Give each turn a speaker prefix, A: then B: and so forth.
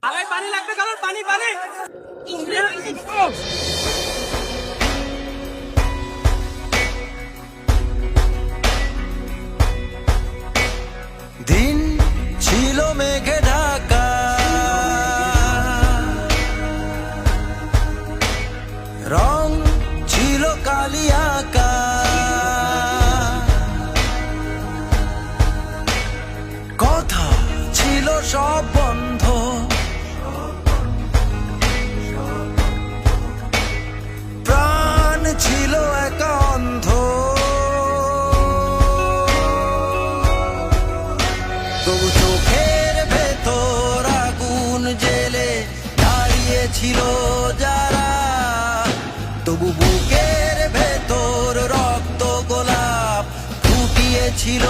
A: আরে পানি লাগবে কারণ পানি পানি
B: দিন ছিল মেঘে ঢাকা, রং ছিল কালি আঁকা, কথা ছিল সব বন্ধ, প্রাণ ছিল একা অন্ধ। তবু চোখের ভেতর আগুন জেলে দাঁড়িয়েছিল যারা, তবু বুকের ভেতর রক্ত গোলাপ ফুটিয়েছিল